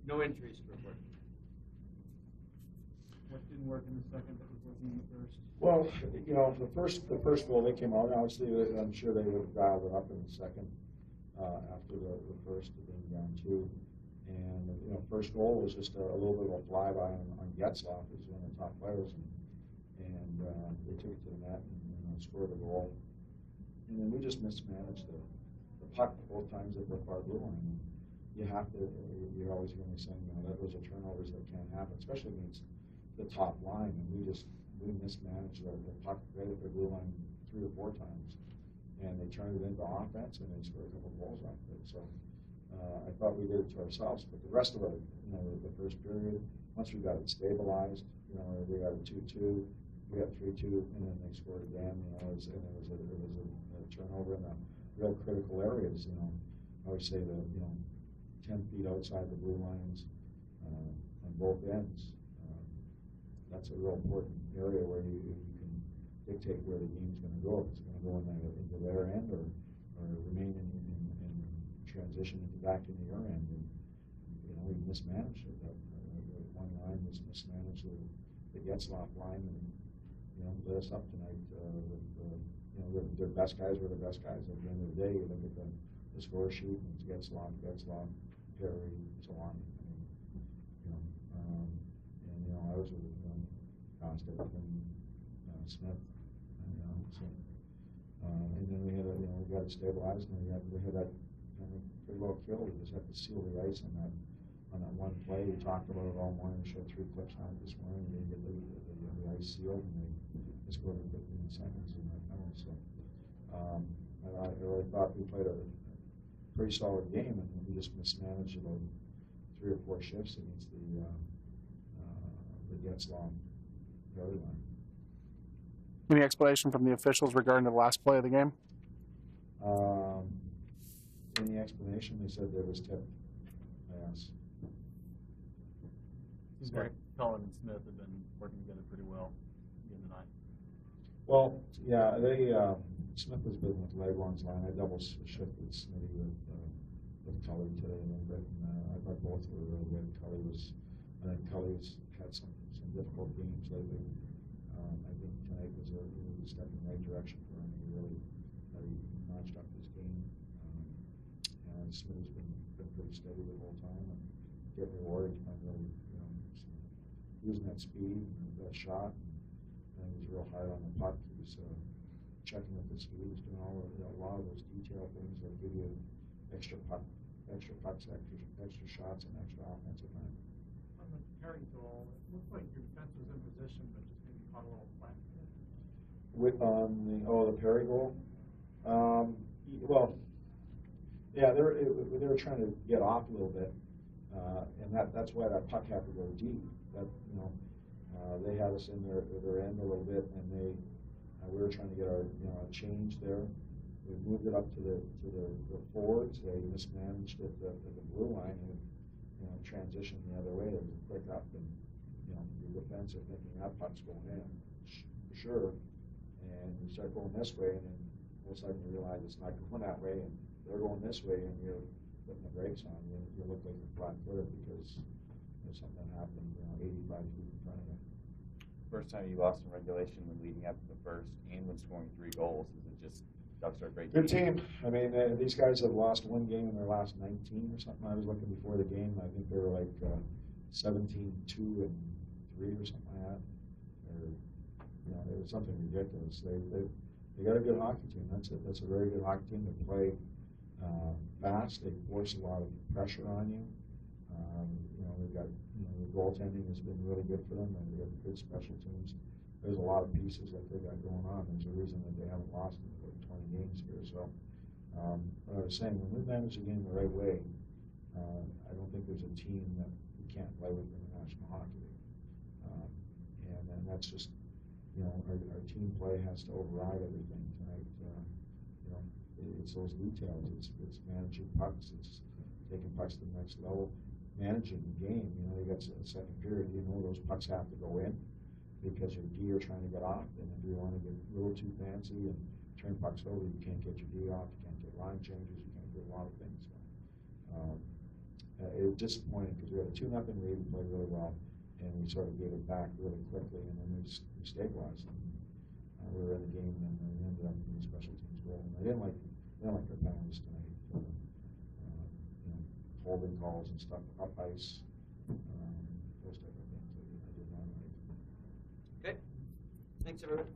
No injuries to report. What didn't work in the second that was working in the first? Well, you know, the first goal they came out, obviously I'm sure they would have dialed it up in the second after the first being down 2. And, you know, first goal was just a little bit of a flyby on Getzlaff, who's one of the top players, and they took it to the net and scored a goal. And then we just mismanaged the puck both times that broke our blue line. You have to, you're always going to be saying, you know, that those are turnovers that can't happen, especially against the top line. And we mismanaged the puck right at the blue line 3 or 4 times. And they turned it into offense, and they scored a couple of goals off of it. So I thought we did it to ourselves, but the rest of it, you know, the first period, once we got it stabilized, you know, we got a 2-2, we got 3-2, and then they scored again. You know, it was a turnover in the real critical areas. You know, I would say that, you know, 10 feet outside the blue lines on both ends. That's a real important area where you can dictate where the game's going to go. If it's going to go into their end or remain in transition back into your end. And, you know, we mismanaged it. One line was mismanaged. The Getzlaff line, and, you know, lit us up tonight with, you know, their best guys were the best guys. At the end of the day, you look at the score sheet, and it's Getzlaff, Perry, so on. You know, and, you know, I was with Costa and Smith, and, so, and then we had we got it stabilized, and we had that pretty well killed. We just had to seal the ice on that one play. We talked about it all morning. We showed 3 clips on it this morning. We get the ice sealed, and they scored in 15 seconds in that penalty. So I really thought we played a pretty solid game, and we just mismanaged about 3 or 4 shifts against the Getzlaff early line. Any explanation from the officials regarding the last play of the game? Any explanation? They said there was tip. Yes. Seems like Cullen and Smith have been working together pretty well again tonight. Well, yeah, Smith has been with Leglon's line. I double shifted Smitty with Cully today a little bit, and I thought both were really good. I think Cully's had some difficult games lately. I think tonight was a step in the right direction for him. He really notched up his game. And Smitty's been pretty steady the whole time, and getting rewarded by really, you know, using that speed and that shot. And he was real hard on the puck. He was checking with the speed. He's doing a lot of those detail things that give you extra pucks, extra shots, and extra offensive time. On the Perry goal, it looked like your defense was in position, but just maybe caught a little flat. The Perry goal? Well, yeah, they were trying to get off a little bit, and that's why that puck had to go deep. That, you know, they had us in their end a little bit, and we were trying to get our a change there. We moved it up to the forwards. They mismanaged it at the blue line, and transitioned the other way. It was quick up, and the defense are thinking that puck's going in for sure, and you start going this way, and then all of a sudden you realize it's not going that way, and they're going this way, and you're putting the brakes on. You look like you're flat-footed because there's something that happened 85 feet in front of you. First time you lost in regulation when leading up to the first and when scoring 3 goals. Is it just Ducks are a great good team? I mean, these guys have lost 1 game in their last 19 or something. I was looking before the game. I think they were like 17-2-3 or something like that. It was something ridiculous. They got a good hockey team. That's a very good hockey team. They play fast. They force a lot of pressure on you. They've got the goaltending has been really good for them, and they have good special teams. There's a lot of pieces that they got going on. There's a reason that they haven't lost in 20 games here. So, what I was saying, when we manage the game the right way, I don't think there's a team that we can't play with in the National Hockey League. And that's just, our team play has to override everything tonight. It's those details. It's managing pucks. It's taking pucks to the next level. Managing the game. You got a second period. Those pucks have to go in because your D are trying to get off. And if you want to get a little too fancy and turn pucks over, you can't get your D off. You can't get line changes. You can't do a lot of things. disappointed because we had a 2-0 lead, we played really well, and we sort of gave it back really quickly, and then we stabilized. And, we were in the game, and then we ended up in the special teams goal. And I didn't like our penalties tonight for holding calls and stuff up ice, those type of things. I did not like. Okay. Thanks, everyone.